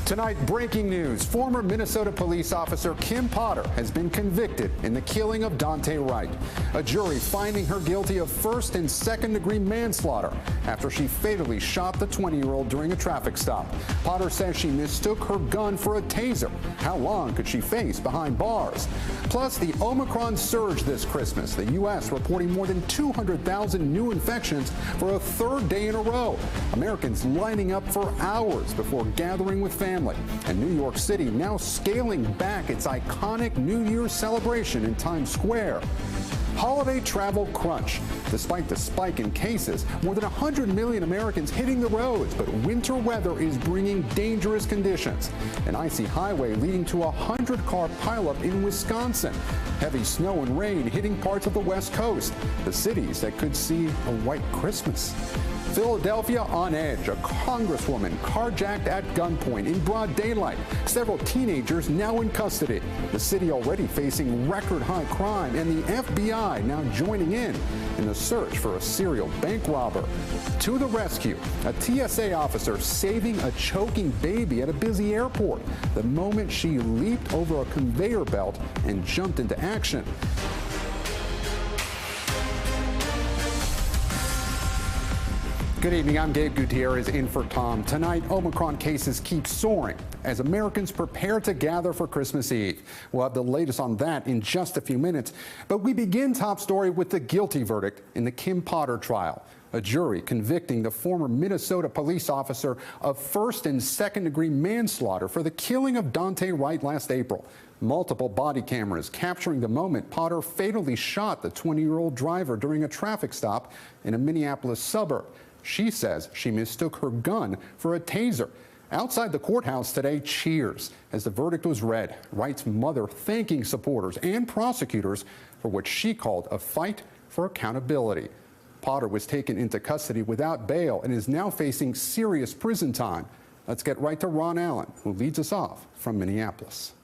Tonight, breaking news. Former Minnesota police officer Kim Potter has been convicted in the killing of Daunte Wright. A jury finding her guilty of first and second-degree manslaughter after she fatally shot the 20-year-old during a traffic stop. Potter says she mistook her gun for a taser. How long could she face behind bars? Plus, the Omicron surge this Christmas. The U.S. reporting more than 200,000 new infections for a third day in a row. Americans lining up for hours before gathering with family. And New York City now scaling back its iconic New Year's celebration in Times Square. Holiday travel crunch. Despite the spike in cases, more than 100 million Americans hitting the roads, but winter weather is bringing dangerous conditions. An icy highway leading to a 100-car pileup in Wisconsin. Heavy snow and rain hitting parts of the West Coast, the cities that could see a white Christmas. Philadelphia on edge. A congresswoman carjacked at gunpoint in broad daylight. Several teenagers now in custody. The city already facing record high crime, and the FBI now joining in the search for a serial bank robber. To the rescue, a TSA officer saving a choking baby at a busy airport the moment she leaped over a conveyor belt and jumped into action. Good evening, I'm Gabe Gutierrez in for Tom. Tonight, Omicron cases keep soaring as Americans prepare to gather for Christmas Eve. We'll have the latest on that in just a few minutes. But we begin top story with the guilty verdict in the Kim Potter trial. A jury convicting the former Minnesota police officer of first and second degree manslaughter for the killing of Daunte Wright last April. Multiple body cameras capturing the moment Potter fatally shot the 20-year-old driver during a traffic stop in a Minneapolis suburb. She says she mistook her gun for a taser. Outside the courthouse today, cheers as the verdict was read. Wright's mother thanking supporters and prosecutors for what she called a fight for accountability. Potter was taken into custody without bail and is now facing serious prison time. Let's get right to Ron Allen, who leads us off from Minneapolis.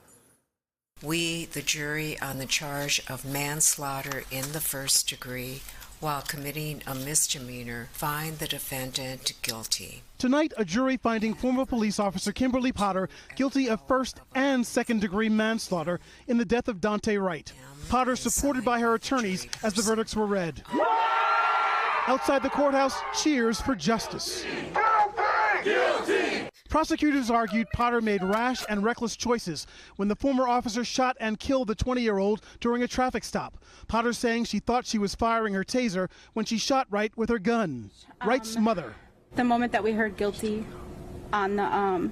We, the jury, on the charge of manslaughter in the first degree while committing a misdemeanor, find the defendant guilty. Tonight, a jury finding former police officer Kimberly Potter guilty of first and second degree manslaughter in the death of Daunte Wright. Potter supported by her attorneys as the verdicts were read. Outside the courthouse, cheers for justice. Guilty! Prosecutors argued Potter made rash and reckless choices when the former officer shot and killed the 20-year-old during a traffic stop. Potter saying she thought she was firing her taser when she shot Wright with her gun. Wright's mother. The moment that we heard guilty on the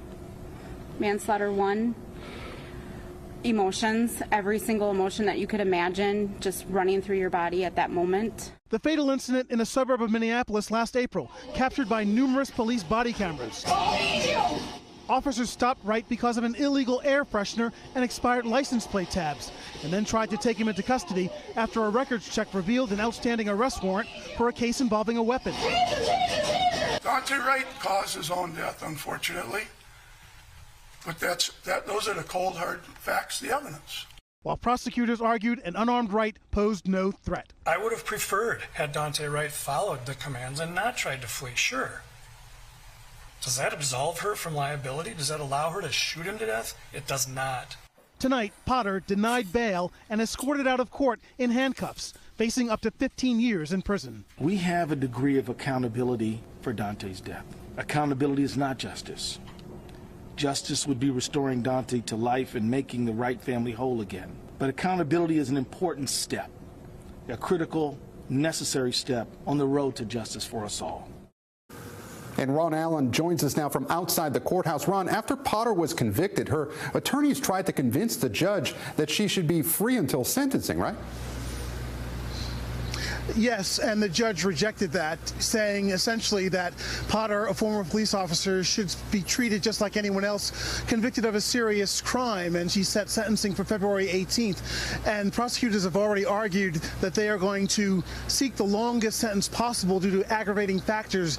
manslaughter 1, emotions, every single emotion that you could imagine just running through your body at that moment. The fatal incident in a suburb of Minneapolis last April, captured by numerous police body cameras. Officers stopped Wright because of an illegal air freshener and expired license plate tabs, and then tried to take him into custody after a records check revealed an outstanding arrest warrant for a case involving a weapon. Daunte Wright caused his own death, unfortunately. But those are the cold, hard facts, the evidence. While prosecutors argued an unarmed Wright posed no threat. I would have preferred had Daunte Wright followed the commands and not tried to flee, sure. Does that absolve her from liability? Does that allow her to shoot him to death? It does not. Tonight, Potter denied bail and escorted out of court in handcuffs, facing up to 15 years in prison. We have a degree of accountability for Daunte's death. Accountability is not justice. Justice would be restoring Daunte to life and making the Wright family whole again. But accountability is an important step, a critical, necessary step on the road to justice for us all. And Ron Allen joins us now from outside the courthouse. Ron, after Potter was convicted, her attorneys tried to convince the judge that she should be free until sentencing, right? Yes, and the judge rejected that, saying essentially that Potter, a former police officer, should be treated just like anyone else convicted of a serious crime, and she set sentencing for February 18th. And prosecutors have already argued that they are going to seek the longest sentence possible due to aggravating factors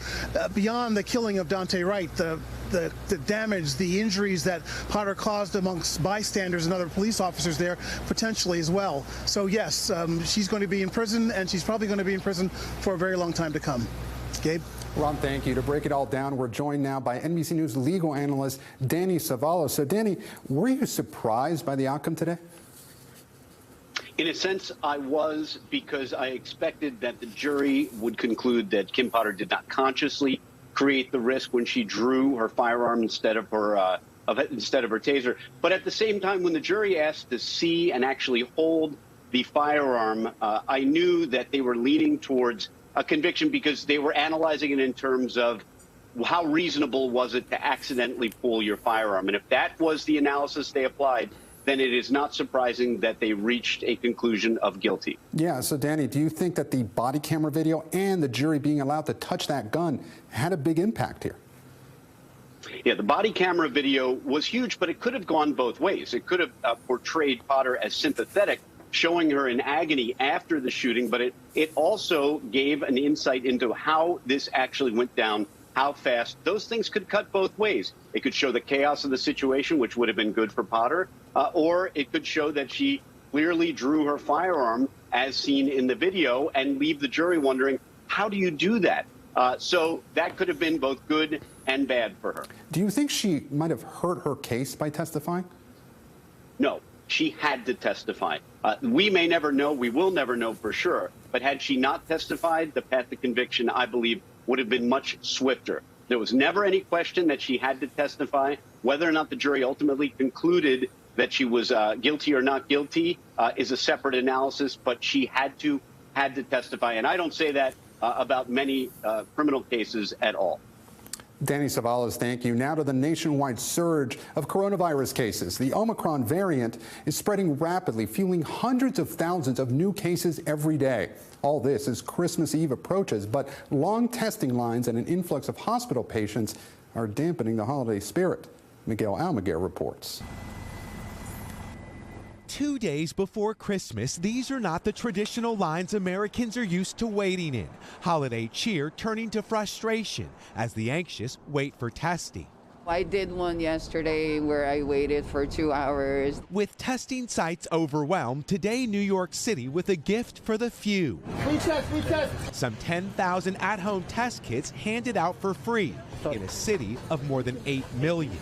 beyond the killing of Daunte Wright, the damage, the injuries that Potter caused amongst bystanders and other police officers there, potentially as well. So yes, she's going to be in prison, and she's probably going to be in prison for a very long time to come. Gabe? Ron, thank you. To break it all down, we're joined now by NBC News legal analyst Danny Savalas. So, Danny, were you surprised by the outcome today? In a sense, I was, because I expected that the jury would conclude that Kim Potter did not consciously create the risk when she drew her firearm instead of her taser. But at the same time, when the jury asked to see and actually hold the firearm, I knew that they were leaning towards a conviction because they were analyzing it in terms of how reasonable was it to accidentally pull your firearm. And if that was the analysis they applied, then it is not surprising that they reached a conclusion of guilty. Yeah, so Danny, do you think that the body camera video and the jury being allowed to touch that gun had a big impact here? Yeah, the body camera video was huge, but it could have gone both ways. It could have portrayed Potter as sympathetic, showing her in agony after the shooting, but it also gave an insight into how this actually went down, how fast. Those things could cut both ways. It could show the chaos of the situation, which would have been good for Potter, or it could show that she clearly drew her firearm as seen in the video and leave the jury wondering, how do you do that? So that could have been both good and bad for her. Do you think she might have hurt her case by testifying? No, she had to testify. We may never know. We will never know for sure. But had she not testified, the path to conviction, I believe, would have been much swifter. There was never any question that she had to testify. Whether or not the jury ultimately concluded that she was guilty or not guilty is a separate analysis, but she had to testify. And I don't say that about many criminal cases at all. Danny Savalas, thank you. Now to the nationwide surge of coronavirus cases. The Omicron variant is spreading rapidly, fueling hundreds of thousands of new cases every day. All this as Christmas Eve approaches, but long testing lines and an influx of hospital patients are dampening the holiday spirit. Miguel Almaguer reports. 2 days before Christmas, these are not the traditional lines Americans are used to waiting in. Holiday cheer turning to frustration as the anxious wait for testing. I did one yesterday where I waited for 2 hours. With testing sites overwhelmed, today New York City with a gift for the few. Free test. Some 10,000 at-home test kits handed out for free in a city of more than 8 million.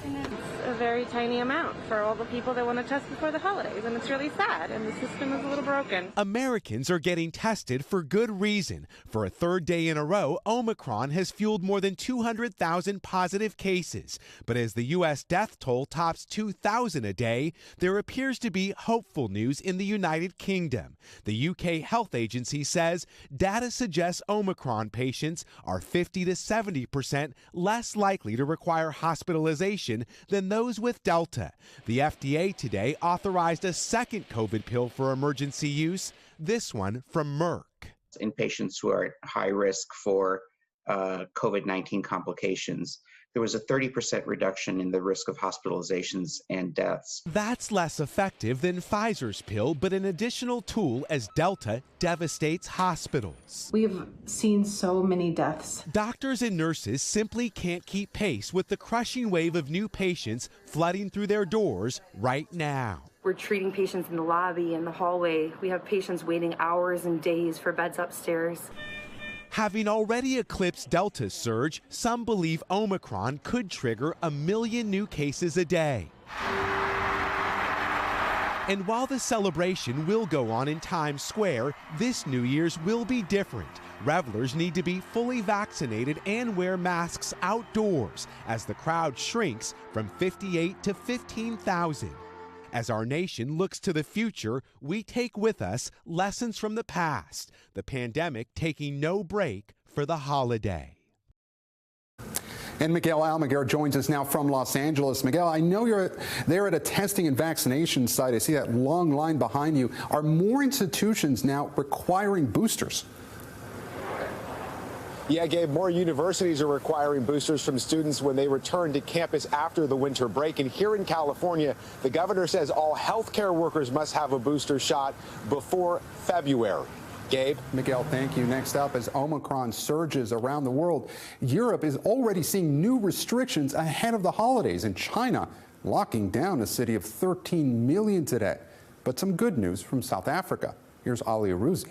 A very tiny amount for all the people that want to test before the holidays, and it's really sad, and the system is a little broken. Americans are getting tested for good reason. For a third day in a row, Omicron has fueled more than 200,000 positive cases. But as the U.S. death toll tops 2,000 a day, there appears to be hopeful news in the United Kingdom. The UK Health Agency says data suggests Omicron patients are 50 to 70% less likely to require hospitalization than those with Delta. The FDA today authorized a second COVID pill for emergency use, this one from Merck. In patients who are at high risk for COVID-19 complications, there was a 30% reduction in the risk of hospitalizations and deaths. That's less effective than Pfizer's pill, but an additional tool as Delta devastates hospitals. We've seen so many deaths. Doctors and nurses simply can't keep pace with the crushing wave of new patients flooding through their doors right now. We're treating patients in the lobby and the hallway. We have patients waiting hours and days for beds upstairs. Having already eclipsed Delta's surge, some believe Omicron could trigger 1 million new cases a day. And while the celebration will go on in Times Square, this New Year's will be different. Revelers need to be fully vaccinated and wear masks outdoors as the crowd shrinks from 58 to 15,000. As our nation looks to the future, we take with us lessons from the past, the pandemic taking no break for the holiday. And Miguel Almaguer joins us now from Los Angeles. Miguel, I know you're there at a testing and vaccination site. I see that long line behind you. Are more institutions now requiring boosters? Yeah, Gabe, more universities are requiring boosters from students when they return to campus after the winter break. And here in California, the governor says all healthcare workers must have a booster shot before February. Gabe? Miguel, thank you. Next up, as Omicron surges around the world, Europe is already seeing new restrictions ahead of the holidays, and China locking down a city of 13 million today. But some good news from South Africa. Here's Ali Arouzi.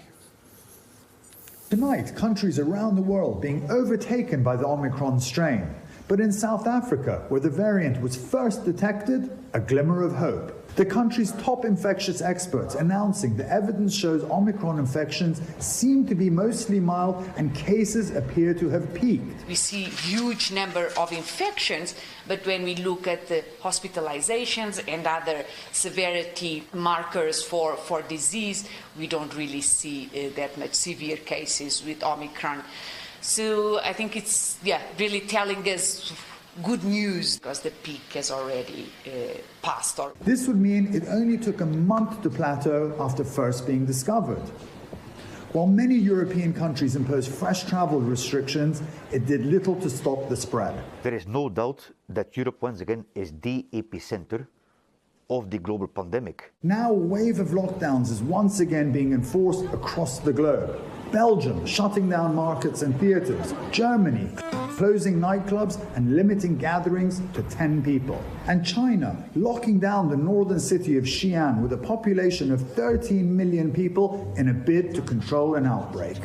Tonight, countries around the world being overtaken by the Omicron strain. But in South Africa, where the variant was first detected, a glimmer of hope. The country's top infectious experts announcing the evidence shows Omicron infections seem to be mostly mild and cases appear to have peaked. We see huge number of infections, but when we look at the hospitalizations and other severity markers for disease, we don't really see that much severe cases with Omicron. So I think it's really telling us good news because the peak has already passed. This would mean it only took a month to plateau after first being discovered. While many European countries imposed fresh travel restrictions, it did little to stop the spread. There is no doubt that Europe once again is the epicenter of the global pandemic. Now a wave of lockdowns is once again being enforced across the globe. Belgium shutting down markets and theaters. Germany closing nightclubs and limiting gatherings to 10 people. And China locking down the northern city of Xi'an with a population of 13 million people in a bid to control an outbreak.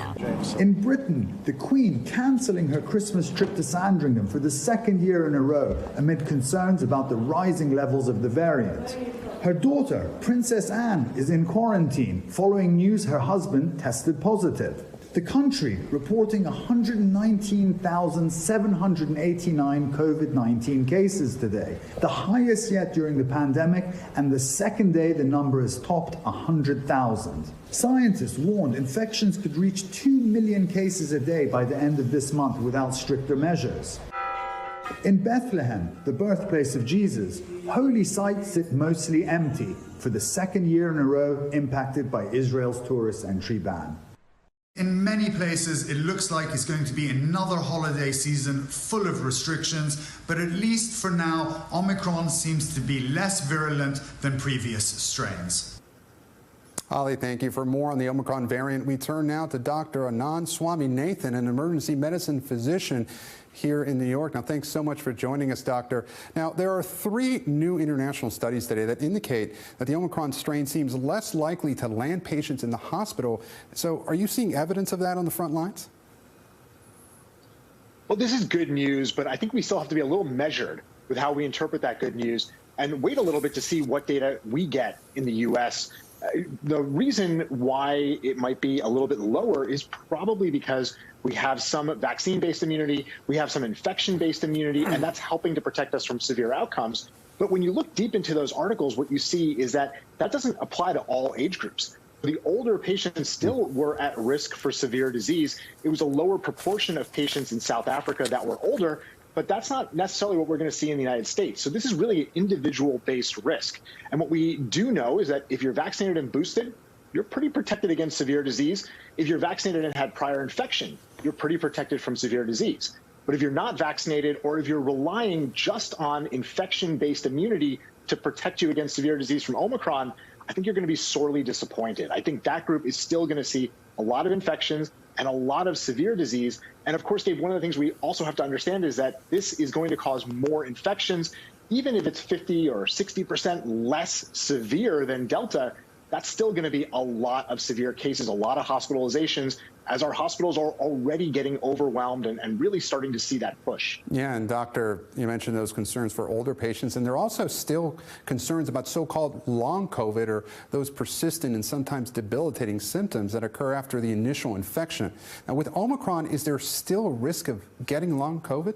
In Britain, the Queen cancelling her Christmas trip to Sandringham for the second year in a row amid concerns about the rising levels of the variant. Her daughter, Princess Anne, is in quarantine following news her husband tested positive. The country reporting 119,789 COVID-19 cases today, the highest yet during the pandemic, and the second day the number has topped 100,000. Scientists warned infections could reach 2 million cases a day by the end of this month without stricter measures. In Bethlehem, the birthplace of Jesus, holy sites sit mostly empty for the second year in a row impacted by Israel's tourist entry ban. In many places, it looks like it's going to be another holiday season full of restrictions, but at least for now, Omicron seems to be less virulent than previous strains. Ali, thank you. For more on the Omicron variant, we turn now to Dr. Anand Swaminathan, an emergency medicine physician here in New York. Now, thanks so much for joining us, Doctor. Now, there are 3 new international studies today that indicate that the Omicron strain seems less likely to land patients in the hospital. So are you seeing evidence of that on the front lines? Well, this is good news, but I think we still have to be a little measured with how we interpret that good news and wait a little bit to see what data we get in the U.S. The reason why it might be a little bit lower is probably because we have some vaccine-based immunity, we have some infection-based immunity, and that's helping to protect us from severe outcomes. But when you look deep into those articles, what you see is that that doesn't apply to all age groups. The older patients still were at risk for severe disease. It was a lower proportion of patients in South Africa that were older, but that's not necessarily what we're going to see in the United States. So this is really an individual-based risk. And what we do know is that if you're vaccinated and boosted, you're pretty protected against severe disease. If you're vaccinated and had prior infection, you're pretty protected from severe disease. But if you're not vaccinated, or if you're relying just on infection-based immunity to protect you against severe disease from Omicron, I think you're going to be sorely disappointed. I think that group is still going to see a lot of infections and a lot of severe disease. And of course, Dave, one of the things we also have to understand is that this is going to cause more infections. Even if it's 50 or 60% less severe than Delta, that's still going to be a lot of severe cases, a lot of hospitalizations, as our hospitals are already getting overwhelmed and really starting to see that push. Yeah, and Doctor, you mentioned those concerns for older patients, and there are also still concerns about so-called long COVID, or those persistent and sometimes debilitating symptoms that occur after the initial infection. Now, with Omicron, is there still a risk of getting long COVID?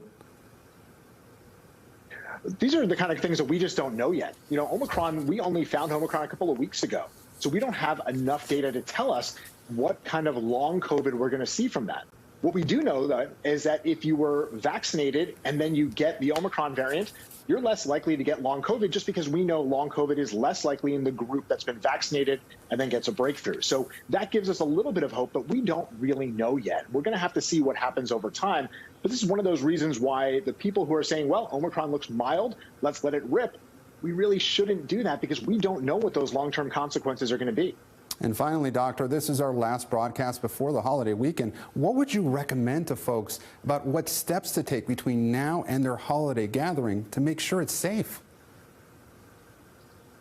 These are the kind of things that we just don't know yet. You know, Omicron, we only found Omicron a couple of weeks ago. So we don't have enough data to tell us what kind of long COVID we're going to see from that. What we do know, though, is that if you were vaccinated and then you get the Omicron variant, you're less likely to get long COVID, just because we know long COVID is less likely in the group that's been vaccinated and then gets a breakthrough. So that gives us a little bit of hope, but we don't really know yet. We're going to have to see what happens over time. But this is one of those reasons why the people who are saying, well, Omicron looks mild, let's let it rip, we really shouldn't do that, because we don't know what those long-term consequences are going to be. And finally, Doctor, this is our last broadcast before the holiday weekend. What would you recommend to folks about what steps to take between now and their holiday gathering to make sure it's safe?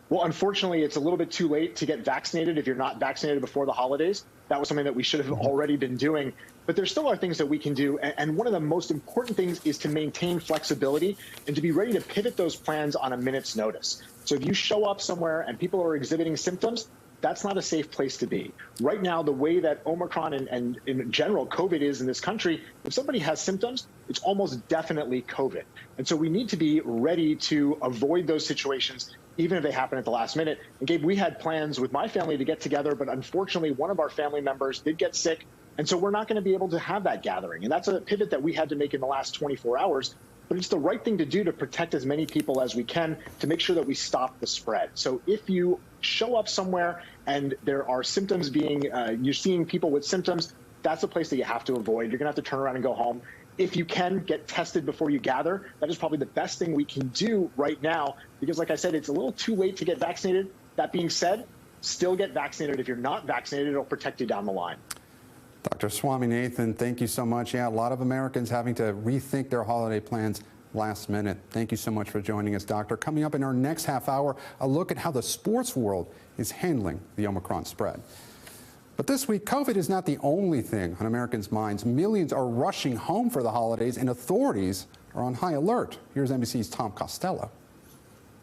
Well, unfortunately, it's a little bit too late to get vaccinated if you're not vaccinated before the holidays. That was something that we should have already been doing. But there still are things that we can do. And one of the most important things is to maintain flexibility and to be ready to pivot those plans on a minute's notice. So if you show up somewhere and people are exhibiting symptoms, that's not a safe place to be. Right now, the way that Omicron and in general COVID is in this country, if somebody has symptoms, it's almost definitely COVID. And so we need to be ready to avoid those situations, even if they happen at the last minute. And Gabe, we had plans with my family to get together, but unfortunately, one of our family members did get sick. And so we're not going to be able to have that gathering. And that's a pivot that we had to make in the last 24 hours. But it's the right thing to do to protect as many people as we can to make sure that we stop the spread. So if you show up somewhere and there are symptoms you're seeing people with symptoms, that's a place that you have to avoid. You're going to have to turn around and go home. If you can get tested before you gather, that is probably the best thing we can do right now, because like I said, it's a little too late to get vaccinated. That being said, still get vaccinated. If you're not vaccinated, it'll protect you down the line. Dr. Swaminathan, thank you so much. Yeah, a lot of Americans having to rethink their holiday plans last minute. Thank you so much for joining us, Doctor. Coming up in our next half hour, a look at how the sports world is handling the Omicron spread. But this week, COVID is not the only thing on Americans' minds. Millions are rushing home for the holidays, and authorities are on high alert. Here's NBC's Tom Costello.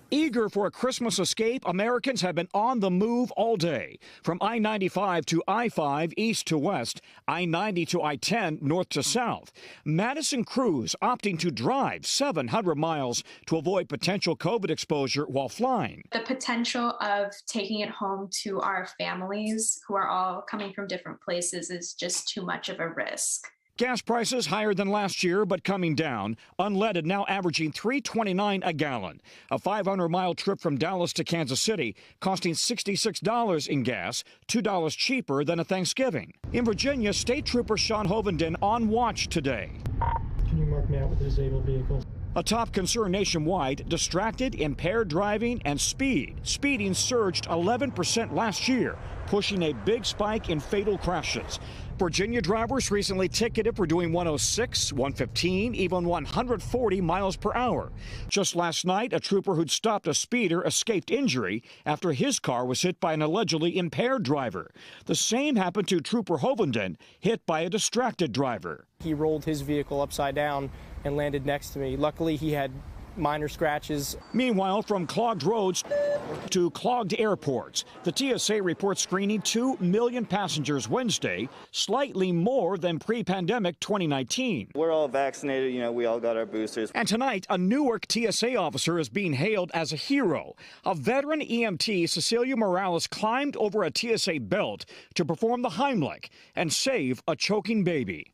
Eager for a Christmas escape, Americans have been on the move all day. From I-95 to I-5 east to west, I-90 to I-10 north to south. Madison crews opting to drive 700 miles to avoid potential COVID exposure while flying. The potential of taking it home to our families who are all coming from different places is just too much of a risk. Gas prices higher than last year, but coming down. Unleaded now averaging $3.29 a gallon. A 500-mile trip from Dallas to Kansas City costing $66 in gas, $2 cheaper than a Thanksgiving. In Virginia, State Trooper Sean Hovenden on watch today. Can you mark me out with a disabled vehicle? A top concern nationwide, distracted, impaired driving, and speed. Speeding surged 11% last year, pushing a big spike in fatal crashes. Virginia drivers recently ticketed for doing 106, 115, even 140 miles per hour. Just last night, a trooper who'd stopped a speeder escaped injury after his car was hit by an allegedly impaired driver. The same happened to Trooper Hovenden, hit by a distracted driver. He rolled his vehicle upside down and landed next to me. Luckily, he had minor scratches. Meanwhile, from clogged roads to clogged airports, the TSA reports screening 2 million passengers Wednesday, slightly more than pre-pandemic 2019. We're all vaccinated, we all got our boosters. And tonight, a Newark TSA officer is being hailed as a hero. A veteran EMT, Cecilia Morales, climbed over a TSA belt to perform the Heimlich and save a choking baby.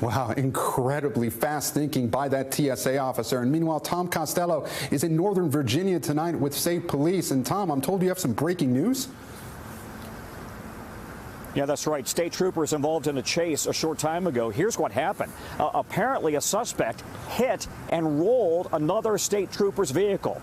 Wow, incredibly fast thinking by that TSA officer. And meanwhile, Tom Costello is in Northern Virginia tonight with state police. And Tom, I'm told you have some breaking news. Yeah, that's right. State troopers involved in a chase a short time ago. Here's what happened. Apparently, a suspect hit and rolled another state trooper's vehicle.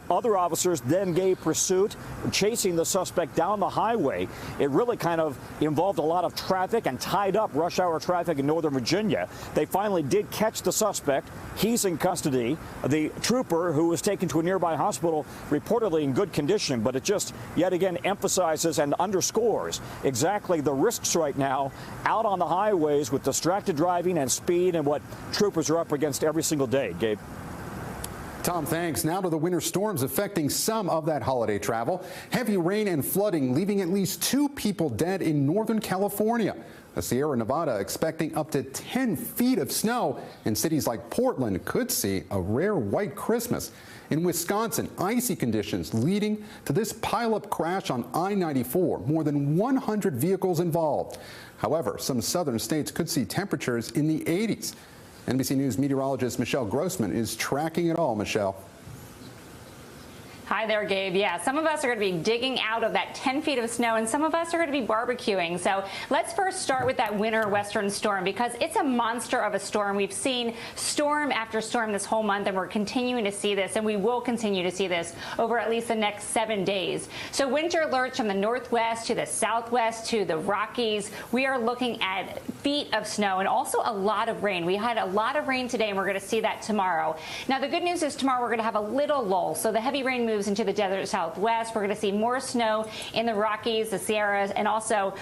Other officers then gave pursuit, chasing the suspect down the highway. It really kind of involved a lot of traffic and tied up rush hour traffic in Northern Virginia. They finally did catch the suspect. He's in custody. The trooper, who was taken to a nearby hospital, reportedly in good condition, but it just yet again emphasizes and underscores exactly the risks right now out on the highways with distracted driving and speed and what troopers are up against every single day. Gabe. Tom, thanks. Now to the winter storms affecting some of that holiday travel. Heavy rain and flooding leaving at least 2 people dead in Northern California. The Sierra Nevada expecting up to 10 feet of snow, and cities like Portland could see a rare white Christmas. In Wisconsin, icy conditions leading to this pileup crash on I-94. More than 100 vehicles involved. However, some southern states could see temperatures in the 80s. NBC News meteorologist Michelle Grossman is tracking it all. Michelle. Hi there, Gabe. Yeah, some of us are going to be digging out of that 10 feet of snow, and some of us are going to be barbecuing. So let's first start with that winter western storm, because it's a monster of a storm. We've seen storm after storm this whole month, and we're continuing to see this, and we will continue to see this over at least the next 7 days. So winter alerts from the northwest to the southwest to the Rockies. We are looking at feet of snow and also a lot of rain. We had a lot of rain today, and we're going to see that tomorrow. Now, the good news is tomorrow we're going to have a little lull, so the heavy rain moves into the desert Southwest. We're going to see more snow in the Rockies, the Sierras, and also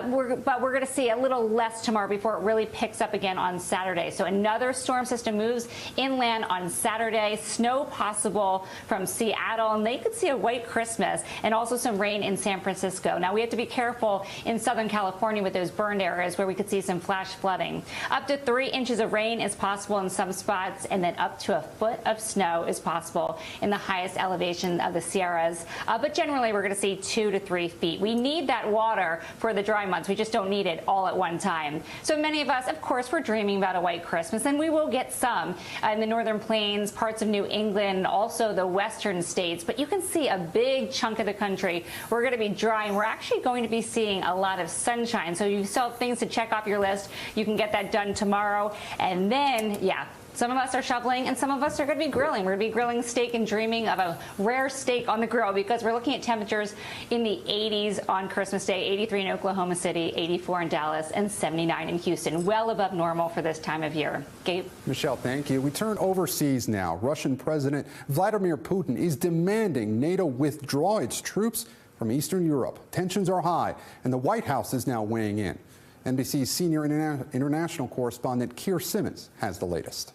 we're going to see a little less tomorrow before it really picks up again on Saturday. So another storm system moves inland on Saturday. Snow possible from Seattle, and they could see a white Christmas, and also some rain in San Francisco. Now, we have to be careful in Southern California with those burned areas where we could see some flash flooding. Up to 3 inches of rain is possible in some spots, and then up to a foot of snow is possible in the highest elevation of the Sierras. But generally, we're going to see 2 to 3 feet. We need that water for the dry months. We just don't need it all at one time. So many of us, of course, we're dreaming about a white Christmas, and we will get some in the northern plains, parts of New England, also the western states. But you can see a big chunk of the country we're going to be dry, and we're actually going to be seeing a lot of sunshine. So you still have things to check off your list. You can get that done tomorrow. And then, yeah, some of us are shoveling, and some of us are going to be grilling. We're going to be grilling steak and dreaming of a rare steak on the grill, because we're looking at temperatures in the 80s on Christmas Day, 83 in Oklahoma City, 84 in Dallas, and 79 in Houston. Well above normal for this time of year. Gabe? Michelle, thank you. We turn overseas now. Russian President Vladimir Putin is demanding NATO withdraw its troops from Eastern Europe. Tensions are high, and the White House is now weighing in. NBC's senior international correspondent Keir Simmons has the latest.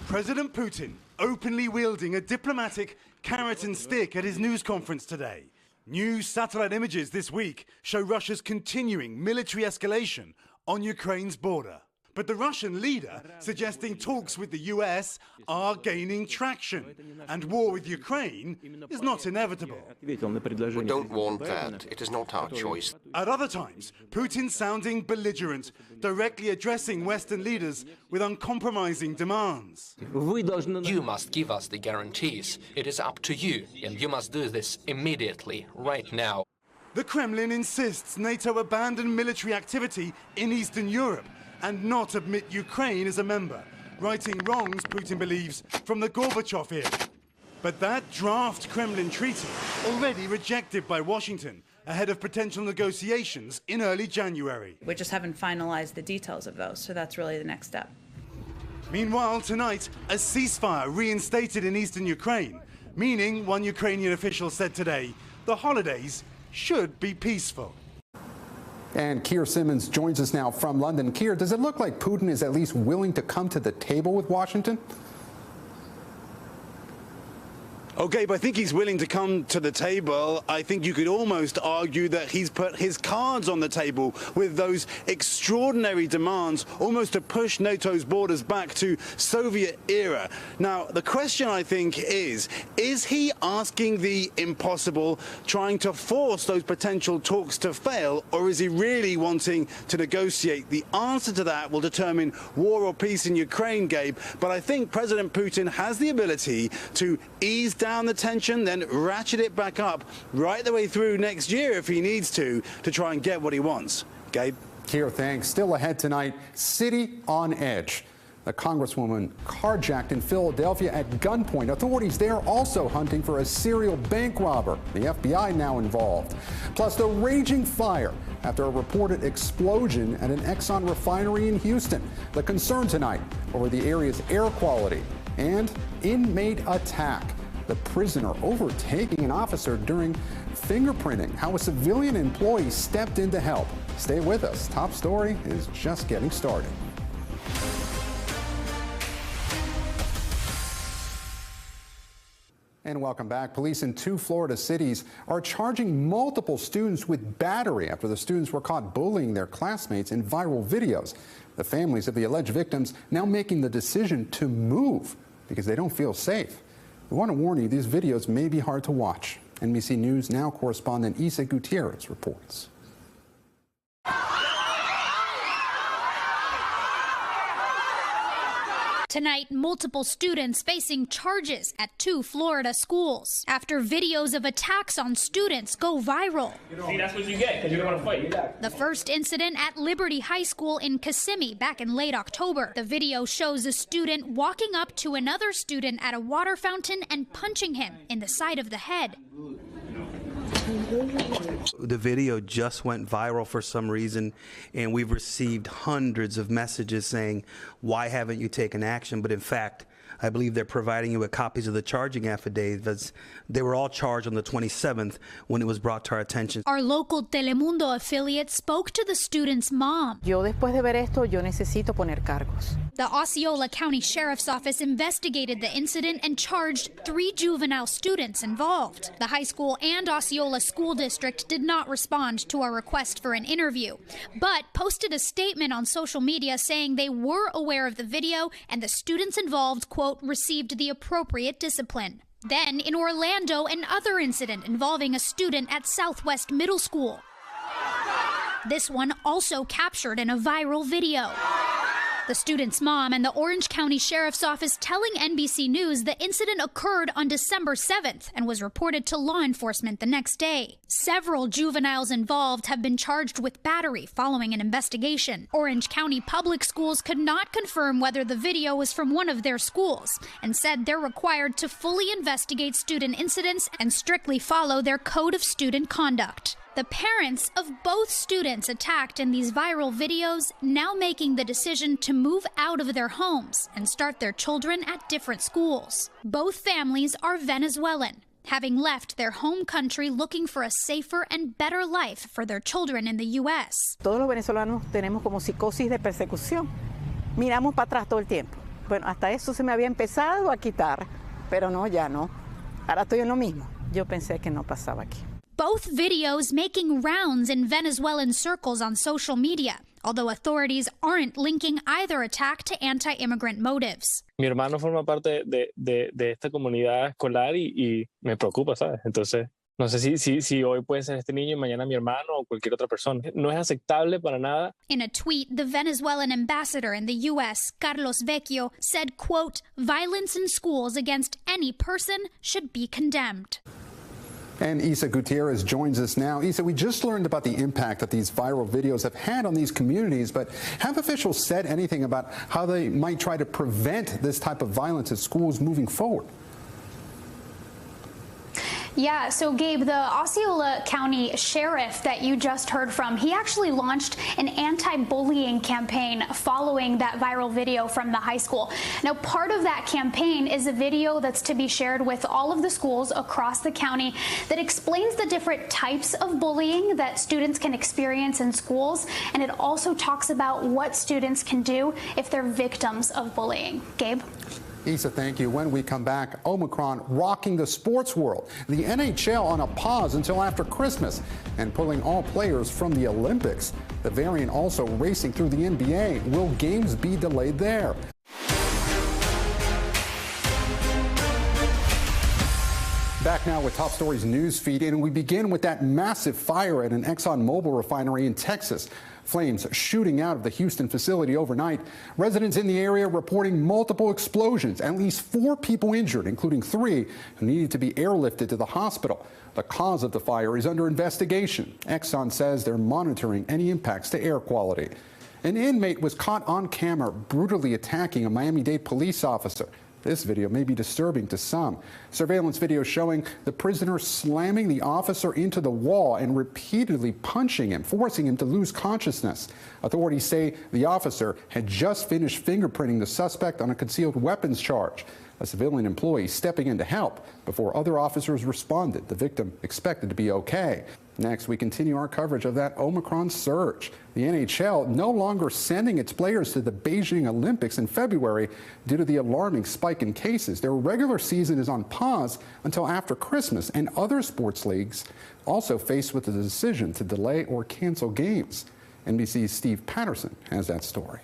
President Putin openly wielding a diplomatic carrot and stick at his news conference today. New satellite images this week show Russia's continuing military escalation on Ukraine's border. But the Russian leader suggesting talks with the US are gaining traction, and war with Ukraine is not inevitable. We don't want that. It is not our choice. At other times, Putin sounding belligerent, directly addressing Western leaders with uncompromising demands. You must give us the guarantees. It is up to you, and you must do this immediately, right now. The Kremlin insists NATO abandon military activity in Eastern Europe and not admit Ukraine as a member, righting wrongs, Putin believes, from the Gorbachev era. But that draft Kremlin treaty already rejected by Washington ahead of potential negotiations in early January. We just haven't finalized the details of those, so that's really the next step. Meanwhile, tonight, a ceasefire reinstated in eastern Ukraine, meaning, one Ukrainian official said today, the holidays should be peaceful. And Keir Simmons joins us now from London. Keir, does it look like Putin is at least willing to come to the table with Washington? Oh, Gabe, I think he's willing to come to the table. I think you could almost argue that he's put his cards on the table with those extraordinary demands, almost to push NATO's borders back to Soviet era. Now, the question, I think, is he asking the impossible, trying to force those potential talks to fail, or is he really wanting to negotiate? The answer to that will determine war or peace in Ukraine, Gabe. But I think President Putin has the ability to ease down the tension, then ratchet it back up right the way through next year if he needs to try and get what he wants. Gabe? Keir, thanks. Still ahead tonight, city on edge. A congresswoman carjacked in Philadelphia at gunpoint. Authorities there also hunting for a serial bank robber. The FBI now involved. Plus the raging fire after a reported explosion at an Exxon refinery in Houston. The concern tonight over the area's air quality and inmate attack. The prisoner overtaking an officer during fingerprinting. How a civilian employee stepped in to help. Stay with us. Top story is just getting started. And welcome back. Police in 2 Florida cities are charging multiple students with battery after the students were caught bullying their classmates in viral videos. The families of the alleged victims now making the decision to move because they don't feel safe. We want to warn you, these videos may be hard to watch. NBC News Now correspondent Isa Gutierrez reports. Tonight, multiple students facing charges at 2 Florida schools after videos of attacks on students go viral. See, that's what you get because you don't want to fight. The first incident at Liberty High School in Kissimmee back in late October. The video shows a student walking up to another student at a water fountain and punching him in the side of the head. The video just went viral for some reason, and we've received hundreds of messages saying, why haven't you taken action? But in fact, I believe they're providing you with copies of the charging affidavits. They were all charged on the 27th when it was brought to our attention. Our local Telemundo affiliate spoke to the student's mom. Yo después de ver esto, yo necesito poner cargos. The Osceola County Sheriff's Office investigated the incident and charged 3 juvenile students involved. The high school and Osceola School District did not respond to our request for an interview, but posted a statement on social media saying they were aware of the video and the students involved, quote, received the appropriate discipline. Then, in Orlando, another incident involving a student at Southwest Middle School. This one also captured in a viral video. The student's mom and the Orange County Sheriff's Office telling NBC News the incident occurred on December 7th and was reported to law enforcement the next day. Several juveniles involved have been charged with battery following an investigation. Orange County Public Schools could not confirm whether the video was from one of their schools and said they're required to fully investigate student incidents and strictly follow their code of student conduct. The parents of both students attacked in these viral videos now making the decision to move out of their homes and start their children at different schools. Both families are Venezuelan, having left their home country looking for a safer and better life for their children in the U.S. Todos los venezolanos tenemos como psicosis de persecución. Miramos para atrás todo el tiempo. Bueno, hasta eso se me había empezado a quitar, pero no, ya no. Ahora estoy en lo mismo. Yo pensé que no pasaba aquí. Both videos making rounds in Venezuelan circles on social media, although authorities aren't linking either attack to anti-immigrant motives. Mi hermano forma parte de esta comunidad escolar y me preocupa, ¿sabes? Entonces, no sé si hoy puede ser este niño y mañana mi hermano o cualquier otra persona. No es aceptable para nada. In a tweet, the Venezuelan ambassador in the U.S., Carlos Vecchio, said, quote, violence in schools against any person should be condemned. And Isa Gutierrez joins us now. Isa, we just learned about the impact that these viral videos have had on these communities, but have officials said anything about how they might try to prevent this type of violence at schools moving forward? Yeah, so Gabe, the Osceola County Sheriff that you just heard from, he actually launched an anti-bullying campaign following that viral video from the high school. Now, part of that campaign is a video that's to be shared with all of the schools across the county that explains the different types of bullying that students can experience in schools, and it also talks about what students can do if they're victims of bullying. Gabe? Isa, thank you. When we come back, Omicron rocking the sports world. The NHL on a pause until after Christmas and pulling all players from the Olympics. The variant also racing through the NBA. Will games be delayed there? Back now with Top Stories news feed, and we begin with that massive fire at an ExxonMobil refinery in Texas. Flames shooting out of the Houston facility overnight. Residents in the area reporting multiple explosions, at least 4 people injured, including 3 who needed to be airlifted to the hospital. The cause of the fire is under investigation. Exxon says they're monitoring any impacts to air quality. An inmate was caught on camera brutally attacking a Miami-Dade police officer. This video may be disturbing to some. Surveillance video showing the prisoner slamming the officer into the wall and repeatedly punching him, forcing him to lose consciousness. Authorities say the officer had just finished fingerprinting the suspect on a concealed weapons charge. A civilian employee stepping in to help before other officers responded. The victim expected to be okay. Next, we continue our coverage of that Omicron surge. The NHL no longer sending its players to the Beijing Olympics in February due to the alarming spike in cases. Their regular season is on pause until after Christmas, and other sports leagues also faced with the decision to delay or cancel games. NBC's Steve Patterson has that story.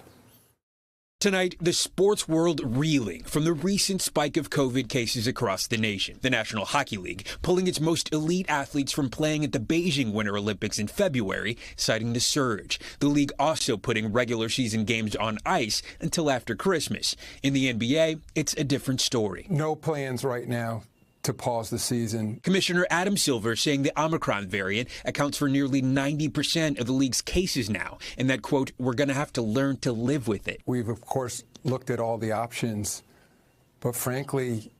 Tonight, the sports world reeling from the recent spike of COVID cases across the nation. The National Hockey League pulling its most elite athletes from playing at the Beijing Winter Olympics in February, citing the surge. The league also putting regular season games on ice until after Christmas. In the NBA, it's a different story. No plans right now to pause the season. Commissioner Adam Silver saying the Omicron variant accounts for nearly 90% of the league's cases now, and that, quote, we're going to have to learn to live with it. We've, of course, looked at all the options, but frankly,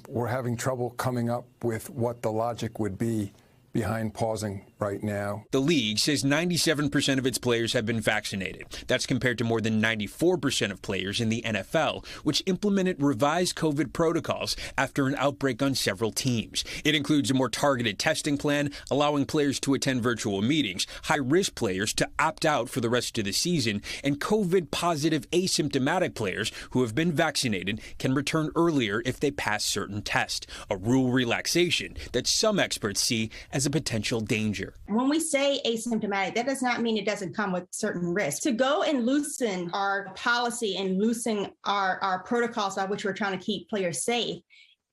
we're having trouble coming up with what the logic would be behind pausing right now. The league says 97% of its players have been vaccinated. That's compared to more than 94% of players in the NFL, which implemented revised COVID protocols after an outbreak on several teams. It includes a more targeted testing plan, allowing players to attend virtual meetings, high-risk players to opt out for the rest of the season, and COVID-positive asymptomatic players who have been vaccinated can return earlier if they pass certain tests, a rule relaxation that some experts see as a potential danger. When we say asymptomatic, that does not mean it doesn't come with certain risks. To go and loosen our policy and loosen our protocols by which we're trying to keep players safe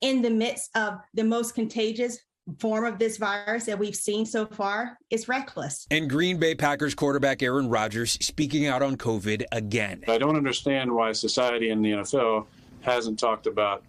in the midst of the most contagious form of this virus that we've seen so far is reckless. And Green Bay Packers quarterback Aaron Rodgers speaking out on COVID again. I don't understand why society and the NFL hasn't talked about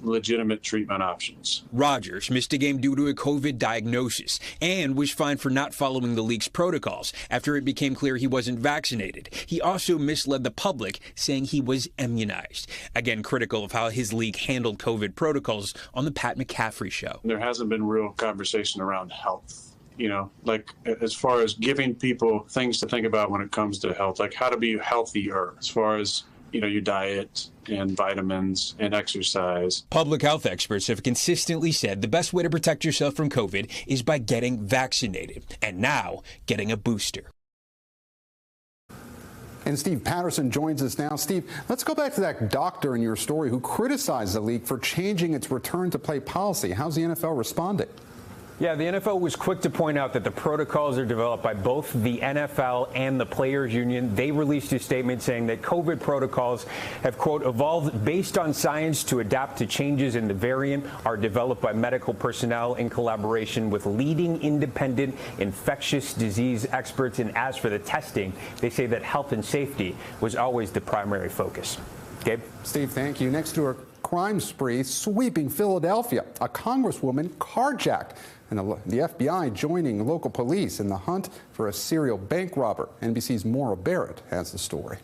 legitimate treatment options. Rodgers missed a game due to a COVID diagnosis and was fined for not following the league's protocols after it became clear he wasn't vaccinated. He also misled the public, saying he was immunized. Again, critical of how his league handled COVID protocols on the Pat McCaffrey show. There hasn't been real conversation around health. You know, like as far as giving people things to think about when it comes to health, like how to be healthier as far as, you know, your diet and vitamins and exercise. Public health experts have consistently said the best way to protect yourself from COVID is by getting vaccinated, and now getting a booster. And Steve Patterson joins us now. Steve, let's go back to that doctor in your story who criticized the league for changing its return to play policy. How's the NFL responding? Yeah, the NFL was quick to point out that the protocols are developed by both the NFL and the Players Union. They released a statement saying that COVID protocols have, quote, evolved based on science to adapt to changes in the variant, are developed by medical personnel in collaboration with leading independent infectious disease experts. And as for the testing, they say that health and safety was always the primary focus. Gabe? Steve, thank you. Next to a crime spree sweeping Philadelphia, a congresswoman carjacked, and the FBI joining local police in the hunt for a serial bank robber. NBC's Maura Barrett has the story.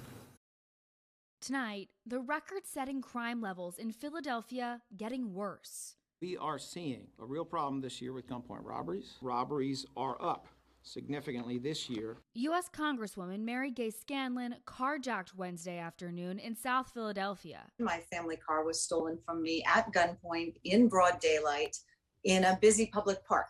Tonight, the record-setting crime levels in Philadelphia getting worse. We are seeing a real problem this year with gunpoint robberies. Robberies are up significantly this year. U.S. Congresswoman Mary Gay Scanlon carjacked Wednesday afternoon in South Philadelphia. My family car was stolen from me at gunpoint in broad daylight in a busy public park.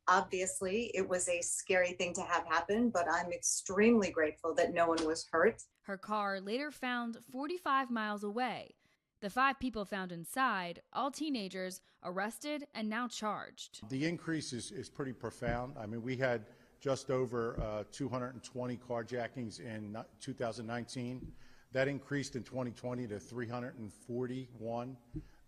Obviously, it was a scary thing to have happen, but I'm extremely grateful that no one was hurt. Her car later found 45 miles away. The 5 people found inside, all teenagers, arrested and now charged. The increase is pretty profound. I mean, we had just over 220 carjackings in 2019. That increased in 2020 to 341.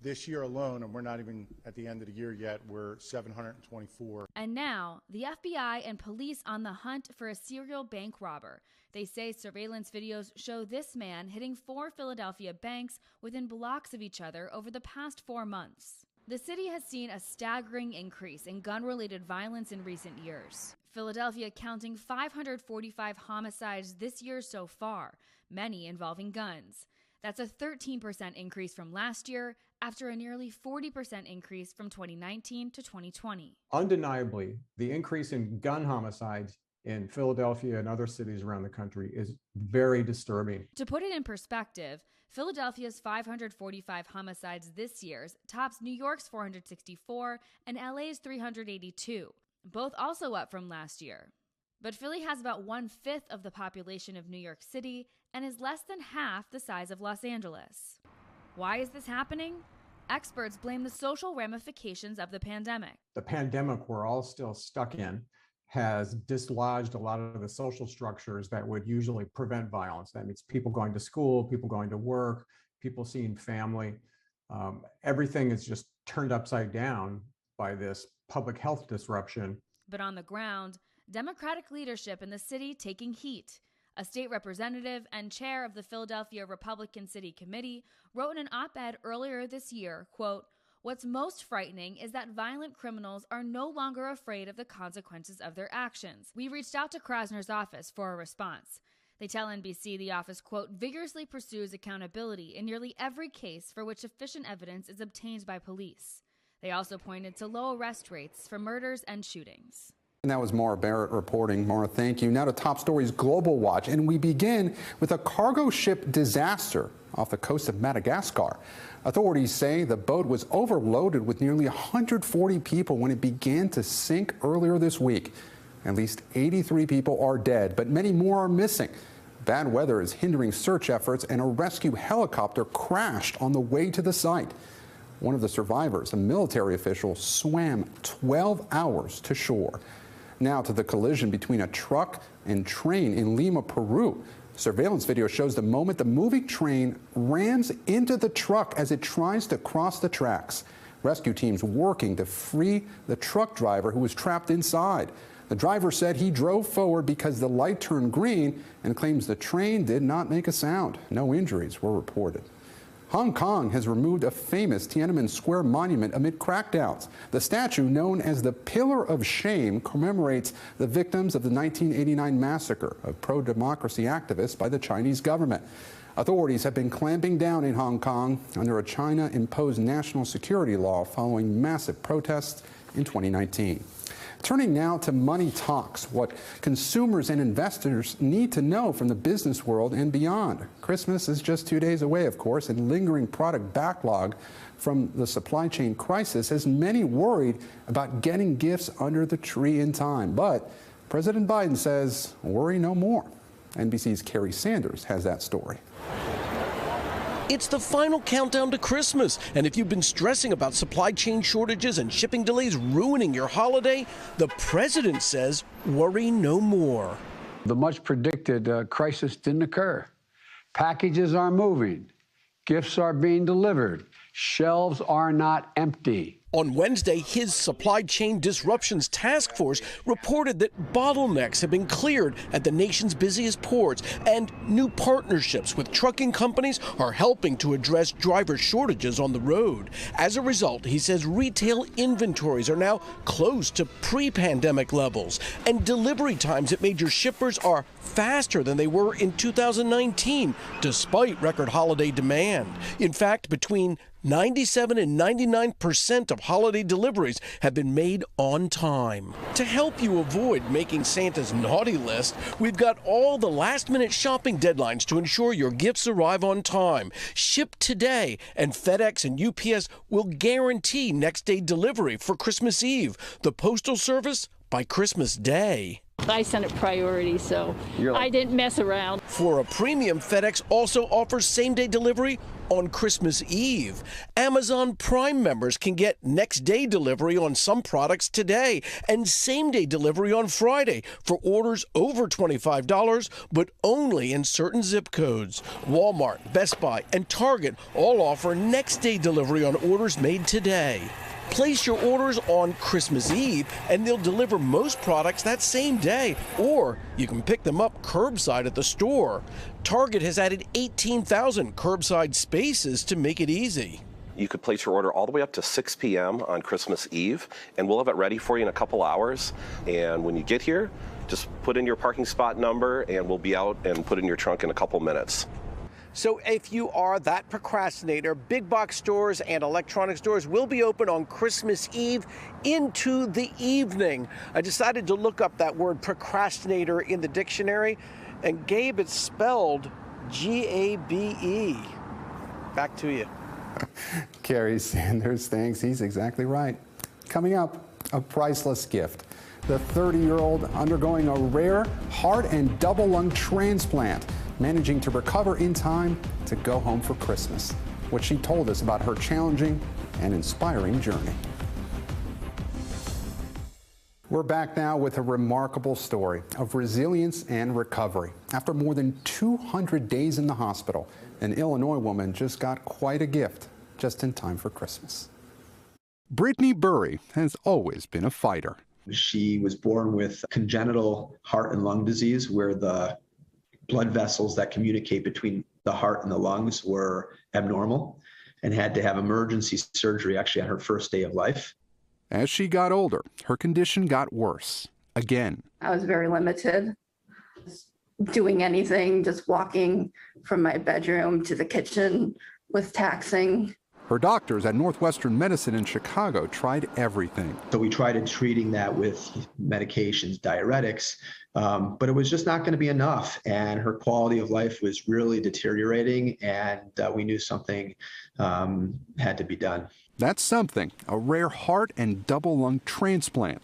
This year alone, and we're not even at the end of the year yet, we're 724. And now, the FBI and police on the hunt for a serial bank robber. They say surveillance videos show this man hitting 4 Philadelphia banks within blocks of each other over the past 4 months. The city has seen a staggering increase in gun-related violence in recent years. Philadelphia counting 545 homicides this year so far, many involving guns. That's a 13% increase from last year, after a nearly 40% increase from 2019 to 2020. Undeniably, the increase in gun homicides in Philadelphia and other cities around the country is very disturbing. To put it in perspective, Philadelphia's 545 homicides this year tops New York's 464 and LA's 382, both also up from last year. But Philly has about 1/5 of the population of New York City and is less than half the size of Los Angeles. Why is this happening? Experts blame the social ramifications of the pandemic. The pandemic we're all still stuck in has dislodged a lot of the social structures that would usually prevent violence. That means people going to school, people going to work, people seeing family. Everything is just turned upside down by this public health disruption. But on the ground, Democratic leadership in the city taking heat. A state representative and chair of the Philadelphia Republican City Committee wrote in an op-ed earlier this year, quote, "What's most frightening is that violent criminals are no longer afraid of the consequences of their actions." We reached out to Krasner's office for a response. They tell NBC the office, quote, "vigorously pursues accountability in nearly every case for which sufficient evidence is obtained by police." They also pointed to low arrest rates for murders and shootings. And that was Maura Barrett reporting. Maura, thank you. Now to Top Stories Global Watch, and we begin with a cargo ship disaster off the coast of Madagascar. Authorities say the boat was overloaded with nearly 140 people when it began to sink earlier this week. At least 83 people are dead, but many more are missing. Bad weather is hindering search efforts, and a rescue helicopter crashed on the way to the site. One of the survivors, a military official, swam 12 hours to shore. Now to the collision between a truck and train in Lima, Peru. Surveillance video shows the moment the moving train rams into the truck as it tries to cross the tracks. Rescue teams working to free the truck driver who was trapped inside. The driver said he drove forward because the light turned green and claims the train did not make a sound. No injuries were reported. Hong Kong has removed a famous Tiananmen Square monument amid crackdowns. The statue, known as the Pillar of Shame, commemorates the victims of the 1989 massacre of pro-democracy activists by the Chinese government. Authorities have been clamping down in Hong Kong under a China-imposed national security law following massive protests in 2019. Turning now to Money Talks, what consumers and investors need to know from the business world and beyond. Christmas is just 2 days away, of course, and lingering product backlog from the supply chain crisis has many worried about getting gifts under the tree in time. But President Biden says, worry no more. NBC's Carrie Sanders has that story. It's the final countdown to Christmas, and if you've been stressing about supply chain shortages and shipping delays ruining your holiday, the president says, worry no more. The much predicted crisis didn't occur. Packages are moving. Gifts are being delivered. Shelves are not empty. On Wednesday, his supply chain disruptions task force reported that bottlenecks have been cleared at the nation's busiest ports, and new partnerships with trucking companies are helping to address driver shortages on the road. As a result, he says retail inventories are now close to pre-pandemic levels, and delivery times at major shippers are faster than they were in 2019, despite record holiday demand. In fact, between 97 and 99% of holiday deliveries have been made on time. To help you avoid making Santa's naughty list, we've got all the last-minute shopping deadlines to ensure your gifts arrive on time. Ship today, and FedEx and UPS will guarantee next-day delivery for Christmas Eve. The Postal Service by Christmas Day. I sent it priority, so I didn't mess around. For a premium, FedEx also offers same-day delivery on Christmas Eve. Amazon Prime members can get next-day delivery on some products today and same-day delivery on Friday for orders over $25, but only in certain zip codes. Walmart, Best Buy, and Target all offer next-day delivery on orders made today. Place your orders on Christmas Eve, and they'll deliver most products that same day, or you can pick them up curbside at the store. Target has added 18,000 curbside spaces to make it easy. You could place your order all the way up to 6 p.m. on Christmas Eve, and we'll have it ready for you in a couple hours. And when you get here, just put in your parking spot number, and we'll be out and put in your trunk in a couple minutes. So if you are that procrastinator, big box stores and electronics stores will be open on Christmas Eve into the evening. I decided to look up that word procrastinator in the dictionary, and Gabe, it's spelled G-A-B-E. Back to you. Carrie Sanders thinks he's exactly right. Coming up, a priceless gift. The 30-year-old undergoing a rare heart and double lung transplant, managing to recover in time to go home for Christmas. What she told us about her challenging and inspiring journey. We're back now with a remarkable story of resilience and recovery. After more than 200 days in the hospital, an Illinois woman just got quite a gift just in time for Christmas. Brittany Burry has always been a fighter. She was born with congenital heart and lung disease where the blood vessels that communicate between the heart and the lungs were abnormal and had to have emergency surgery actually on her first day of life. As she got older, her condition got worse again. I was very limited. Doing anything, just walking from my bedroom to the kitchen was taxing. Her doctors at Northwestern Medicine in Chicago tried everything. So we tried treating that with medications, diuretics, but it was just not going to be enough. And her quality of life was really deteriorating, and we knew something had to be done. That's something, a rare heart and double lung transplant.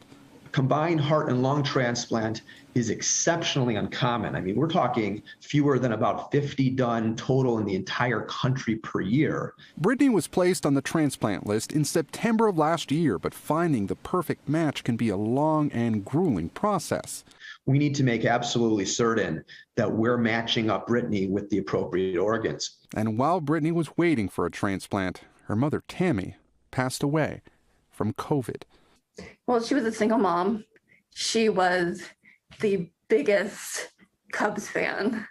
Combined heart and lung transplant is exceptionally uncommon. I mean, we're talking fewer than about 50 done total in the entire country per year. Brittany was placed on the transplant list in September of last year, but finding the perfect match can be a long and grueling process. We need to make absolutely certain that we're matching up Brittany with the appropriate organs. And while Brittany was waiting for a transplant, her mother, Tammy, passed away from COVID. Well, she was a single mom. She was the biggest Cubs fan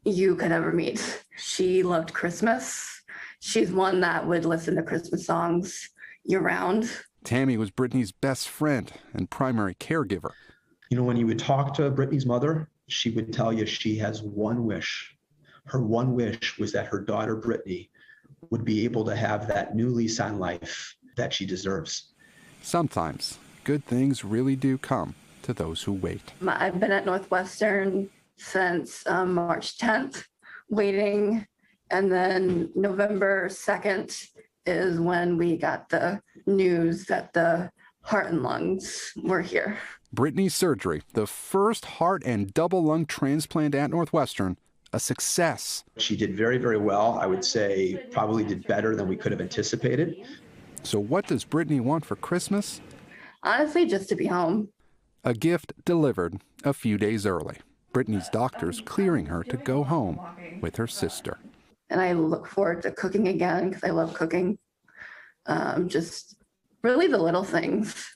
you could ever meet. She loved Christmas. She's one that would listen to Christmas songs year-round. Tammy was Brittany's best friend and primary caregiver. You know, when you would talk to Brittany's mother, she would tell you she has one wish. Her one wish was that her daughter, Brittany, would be able to have that new lease on life that she deserves. Sometimes good things really do come to those who wait. I've been at Northwestern since March 10th, waiting, and then November 2nd is when we got the news that the heart and lungs were here. Brittany's surgery, the first heart and double lung transplant at Northwestern, a success. She did very, very well. I would say probably did better than we could have anticipated. So what does Brittany want for Christmas? Honestly, just to be home. A gift delivered a few days early. Brittany's doctors clearing her to go home with her sister. And I look forward to cooking again because I love cooking. Just really the little things.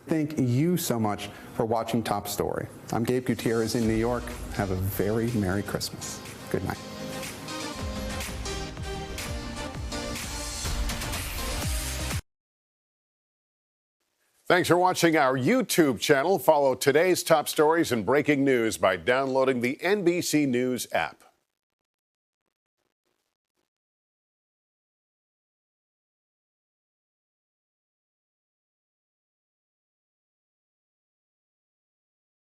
Thank you so much for watching Top Story. I'm Gabe Gutierrez in New York. Have a very Merry Christmas. Good night. Thanks for watching our YouTube channel. Follow today's top stories and breaking news by downloading the NBC News app.